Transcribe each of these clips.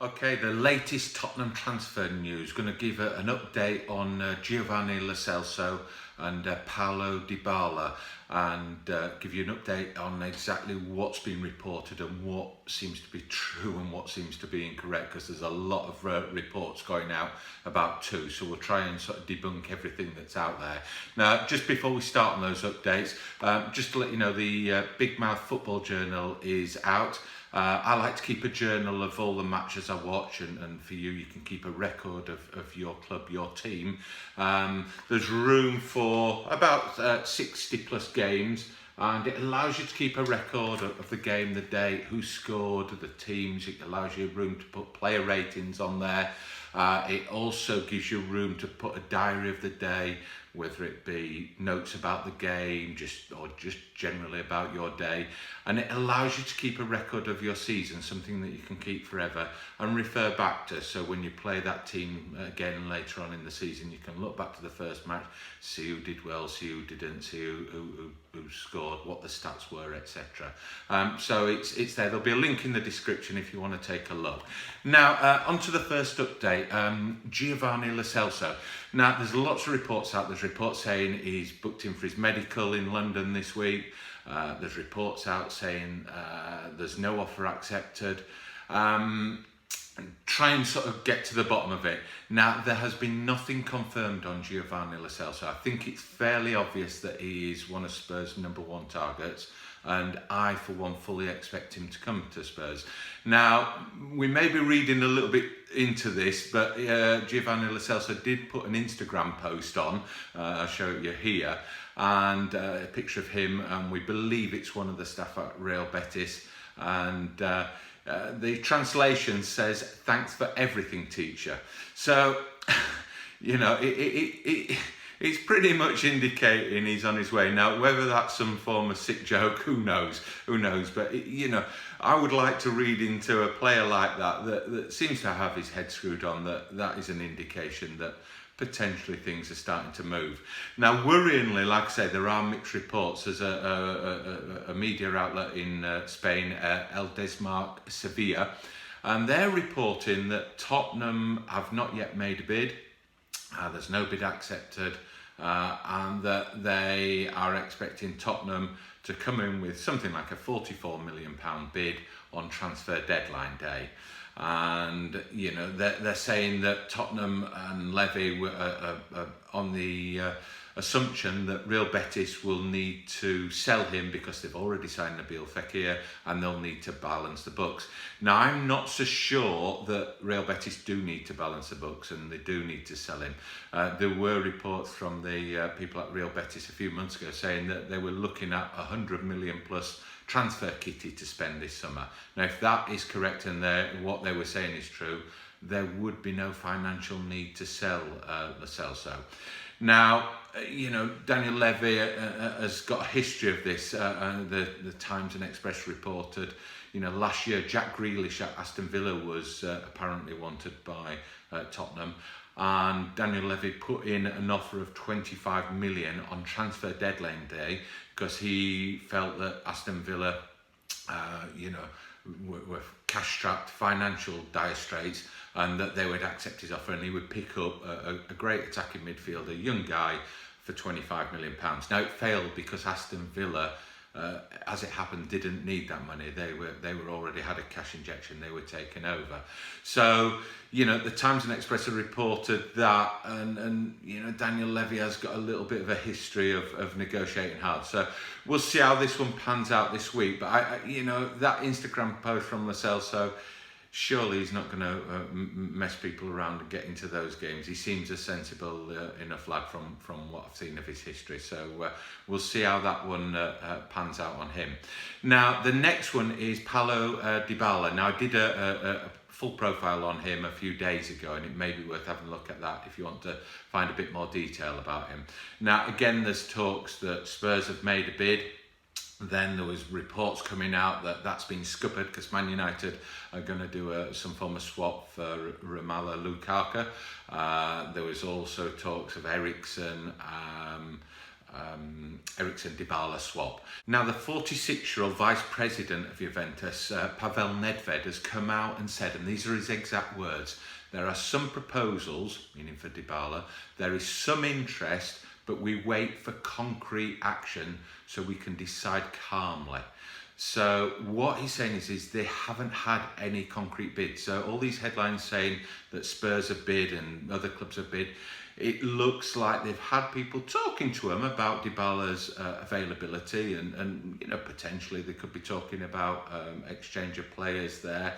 Okay, the latest Tottenham transfer news. Going to give an update on Giovanni Lo Celso and Paulo Dybala, and give you an update on exactly what's been reported and what seems to be true and what seems to be incorrect, because there's a lot of reports going out about two, so we'll try and sort of debunk everything that's out there. Now, just before we start on those updates, just to let you know, the Big Mouth Football Journal is out. I like to keep a journal of all the matches I watch, and for you, you can keep a record of your club, your team. There's room for about 60 plus games, and it allows you to keep a record of the game, the date, who scored, the teams. It allows you room to put player ratings on there. It also gives you room to put a diary of the day, whether it be notes about the game, or just generally about your day. And it allows you to keep a record of your season, something that you can keep forever and refer back to. So when you play that team again later on in the season, you can look back to the first match, see who did well, see who didn't, see who scored, what the stats were, etc. So it's there. There'll be a link in the description if you want to take a look. Now, on to the first update, Giovanni Lo Celso. Now, there's lots of reports out. There's reports saying he's booked in for his medical in London this week. There's reports out saying there's no offer accepted. Try and sort of get to the bottom of it. Now, there has been nothing confirmed on Giovanni Lo Celso. I think it's fairly obvious that he is one of Spurs' #1 targets, and I, for one, fully expect him to come to Spurs. Now, we may be reading a little bit into this, but Giovanni Lo Celso did put an Instagram post on, I'll show it you here, and a picture of him, and we believe it's one of the staff at Real Betis, and the translation says, "Thanks for everything, teacher." So, you know, it's pretty much indicating he's on his way. Now, whether that's some form of sick joke, who knows? But, you know, I would like to read into a player like that seems to have his head screwed on, that is an indication that potentially things are starting to move. Now, worryingly, like I say, there are mixed reports. There's a media outlet in Spain, El Desmarque Sevilla, and they're reporting that Tottenham have not yet made a bid. There's no bid accepted, and that they are expecting Tottenham to come in with something like a £44 million bid on transfer deadline day. And, you know, they're saying that Tottenham and Levy were on the assumption that Real Betis will need to sell him because they've already signed Nabil Fekir, and they'll need to balance the books. Now, I'm not so sure that Real Betis do need to balance the books and they do need to sell him. There were reports from the people at Real Betis a few months ago saying that they were looking at 100 million plus transfer kitty to spend this summer. Now, if that is correct and what they were saying is true, there would be no financial need to sell Lo Celso. Now, you know, Daniel Levy has got a history of this. The Times and Express reported, you know, last year Jack Grealish at Aston Villa was apparently wanted by Tottenham, and Daniel Levy put in an offer of 25 million on transfer deadline day because he felt that Aston Villa, you know, were cash-strapped, financial dire straits, and that they would accept his offer and he would pick up a great attacking midfielder, a young guy, for £25 million. Now, it failed because Aston Villa, as it happened, didn't need that money. They were already had a cash injection. They were taken over. So, you know, the Times and Express have reported that, and you know, Daniel Levy has got a little bit of a history of negotiating hard. So we'll see how this one pans out this week. But you know, that Instagram post from Lo Celso, surely he's not going to mess people around and get into those games. He seems a sensible enough lad from what I've seen of his history. So we'll see how that one pans out on him. Now, the next one is Paulo Dybala. Now, I did a full profile on him a few days ago, and it may be worth having a look at that if you want to find a bit more detail about him. Now, again, there's talks that Spurs have made a bid. Then there was reports coming out that that's been scuppered because Man United are going to do some form of swap for Romelu Lukaku. There was also talks of Eriksen, Eriksen Dybala swap. Now, the 46-year-old vice president of Juventus, Pavel Nedved, has come out and said, and these are his exact words, there are some proposals, meaning for Dybala, there is some interest, but we wait for concrete action so we can decide calmly. So what he's saying is they haven't had any concrete bids. So all these headlines saying that Spurs have bid and other clubs have bid, it looks like they've had people talking to them about Dybala's availability, and potentially they could be talking about exchange of players there.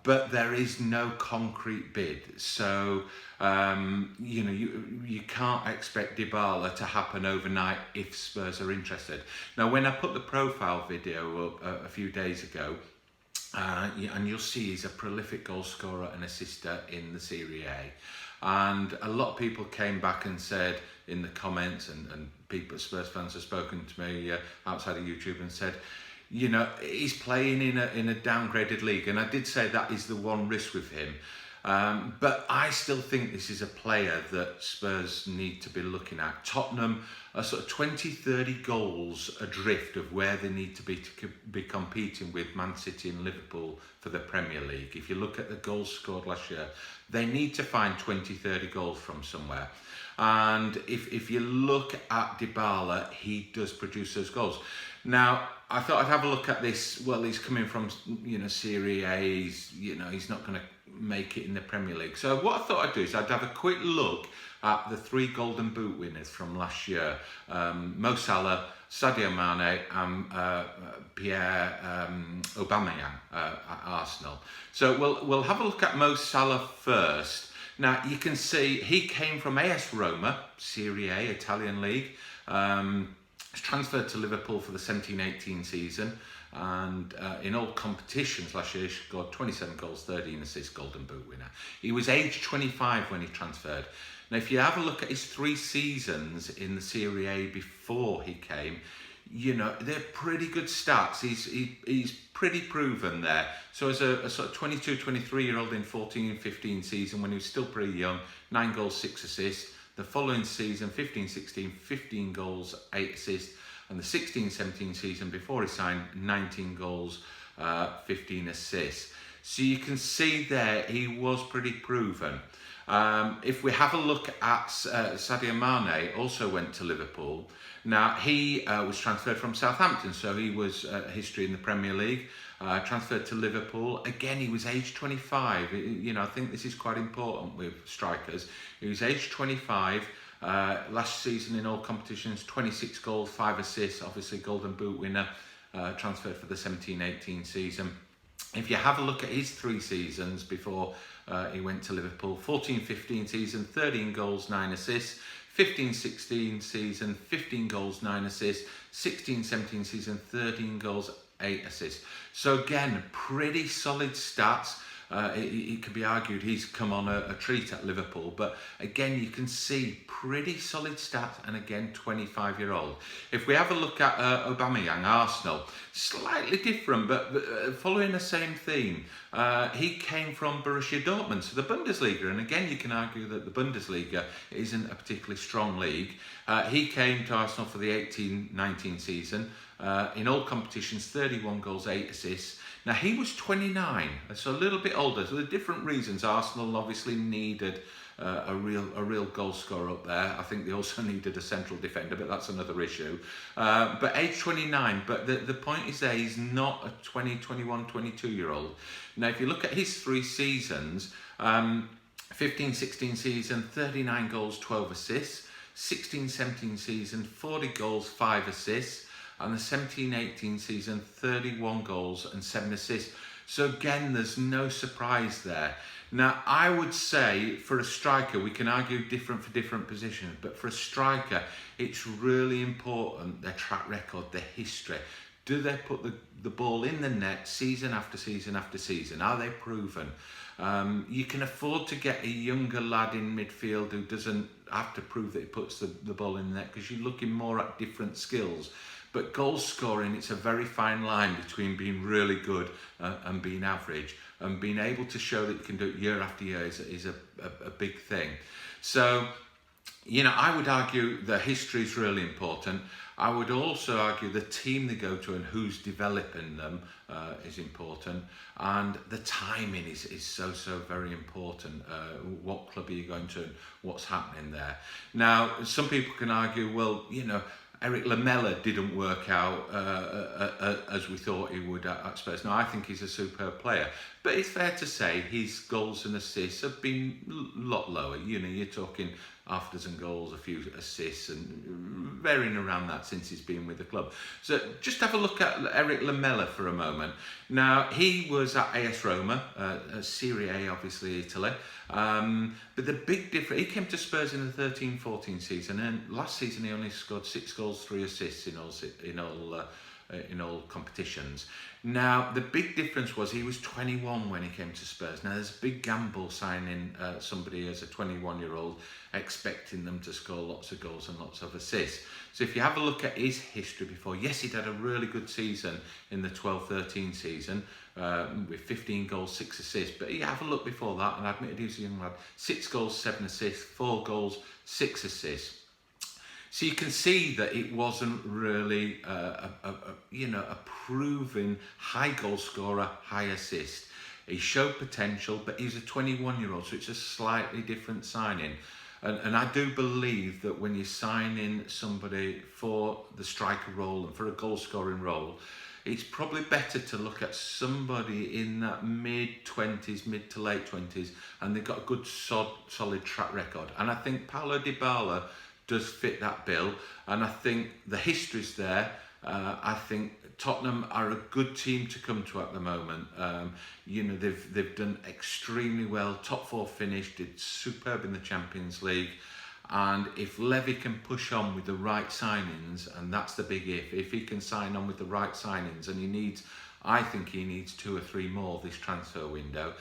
But there is no concrete bid, so you can't expect Dybala to happen overnight if Spurs are interested. Now, when I put the profile video up a few days ago, and you'll see he's a prolific goal scorer and assister in the Serie A, and a lot of people came back and said in the comments, and people, Spurs fans, have spoken to me outside of YouTube and said, he's playing in a downgraded league, and I did say that is the one risk with him. But I still think this is a player that Spurs need to be looking at. Tottenham are sort of 20, 30 goals adrift of where they need to be competing with Man City and Liverpool for the Premier League. If you look at the goals scored last year, they need to find 20, 30 goals from somewhere. And if you look at Dybala, he does produce those goals. Now, I thought I'd have a look at this. Well, he's coming from, Serie A. He's not going to make it in the Premier League. So what I thought I'd do is I'd have a quick look at the 3 Golden Boot winners from last year. Mo Salah, Sadio Mane and Pierre Aubameyang at Arsenal. So we'll have a look at Mo Salah first. Now, you can see he came from AS Roma, Serie A, Italian league. Transferred to Liverpool for the 17-18 season, and in all competitions last year he scored 27 goals, 13 assists, Golden Boot winner. He was age 25 when he transferred. Now, if you have a look at his 3 seasons in the Serie A before he came, they're pretty good stats. He's pretty proven there. So as a sort of 22, 23-year-old in 14-15 season, when he was still pretty young, 9 goals, 6 assists. The following season, 15-16, 15 goals, 8 assists. And the 16-17 season before he signed, 19 goals, 15 assists. So you can see there he was pretty proven. If we have a look at Sadio Mane, also went to Liverpool. Now, he was transferred from Southampton, so he was history in the Premier League. Transferred to Liverpool. Again, he was age 25. I think this is quite important with strikers. He was age 25. Last season in all competitions, 26 goals, 5 assists, obviously Golden Boot winner. Transferred for the 17-18 season. If you have a look at his 3 seasons before he went to Liverpool, 14-15 season, 13 goals, 9 assists. 15-16 season, 15 goals, 9 assists. 16-17 season, 13 goals, 8 assists. So again, pretty solid stats. It could be argued he's come on a treat at Liverpool, but again, you can see pretty solid stats, and again, 25-year-old. If we have a look at Aubameyang, Arsenal, slightly different, but following the same theme. He came from Borussia Dortmund, so the Bundesliga, and again, you can argue that the Bundesliga isn't a particularly strong league. He came to Arsenal for the 18-19 season. In all competitions, 31 goals, 8 assists. Now, he was 29, so a little bit older. So there are different reasons. Arsenal obviously needed a real goal scorer up there. I think they also needed a central defender, but that's another issue. But age 29, but the point is there, he's not a 20, 21, 22-year-old. Now, if you look at his 3 seasons, 15-16 season, 39 goals, 12 assists. 16-17 season, 40 goals, 5 assists. And the 17-18 season, 31 goals and 7 assists. So again, there's no surprise there. Now, I would say for a striker, we can argue different for different positions, but for a striker, it's really important, their track record, their history. Do they put the ball in the net season after season after season? Are they proven? You can afford to get a younger lad in midfield who doesn't have to prove that he puts the ball in the net, because you're looking more at different skills. But goal scoring, it's a very fine line between being really good and being average, and being able to show that you can do it year after year is a big thing. So I would argue the history is really important. I would also argue the team they go to and who's developing them is important, and the timing is so very important. What club are you going to, and what's happening there? Now, some people can argue, well, Eric Lamela didn't work out as we thought he would at Spurs. Now, I think he's a superb player, but it's fair to say his goals and assists have been a lot lower. You're talking half a dozen goals, a few assists, and varying around that since he's been with the club. So just have a look at Eric Lamela for a moment. Now, he was at AS Roma, Serie A, obviously Italy. But the big difference, he came to Spurs in the 13-14 season, and last season he only scored 6 goals, 3 assists in all competitions. Now, the big difference was he was 21 when he came to Spurs. Now, there's a big gamble signing somebody as a 21-year-old, expecting them to score lots of goals and lots of assists. So if you have a look at his history before, yes, he'd had a really good season in the 12-13 season, with 15 goals, 6 assists. But you have a look before that, and I admitted he was a young lad, 6 goals, 7 assists, 4 goals, 6 assists. So you can see that it wasn't really a proven high goal scorer, high assist. He showed potential, but he's a 21-year-old, so it's a slightly different signing. And I do believe that when you're signing somebody for the striker role and for a goal-scoring role, it's probably better to look at somebody in that mid-20s, mid to late 20s, and they've got a good solid track record. And I think Paulo Dybala does fit that bill, and I think the history's there. I think Tottenham are a good team to come to at the moment. They've done extremely well. Top 4 finish, did superb in the Champions League, and if Levy can push on with the right signings, and that's the big if he can sign on with the right signings, and I think he needs 2 or 3 more this transfer window,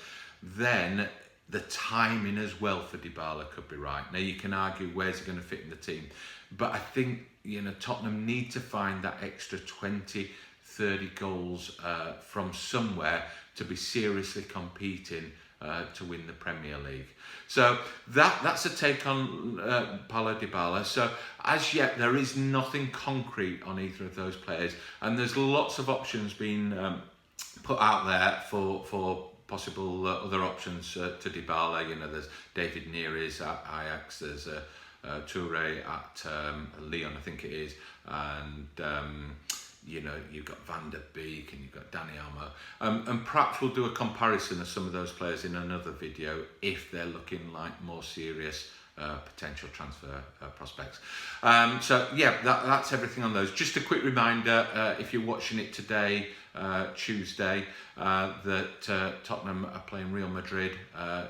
then the timing as well for Dybala could be right. Now, you can argue where's he going to fit in the team, but I think Tottenham need to find that extra 20, 30 goals from somewhere to be seriously competing to win the Premier League. So that's a take on Paulo Dybala. So as yet there is nothing concrete on either of those players, and there's lots of options being put out there for possible other options to Dybala. There's David Neres at Ajax, there's Toure at Lyon, I think it is, and you've got Van der Beek and you've got Dani Olmo, and perhaps we'll do a comparison of some of those players in another video if they're looking like more serious potential transfer prospects. So yeah, that's everything on those. Just a quick reminder, if you're watching it today, Tuesday, that Tottenham are playing Real Madrid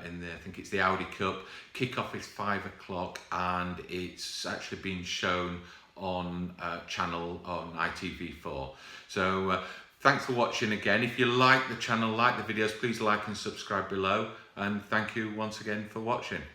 in I think it's the Audi Cup. Kickoff is 5 o'clock, and it's actually been shown on channel on ITV4. So thanks for watching again. If you like the channel, like the videos, please like and subscribe below, and thank you once again for watching.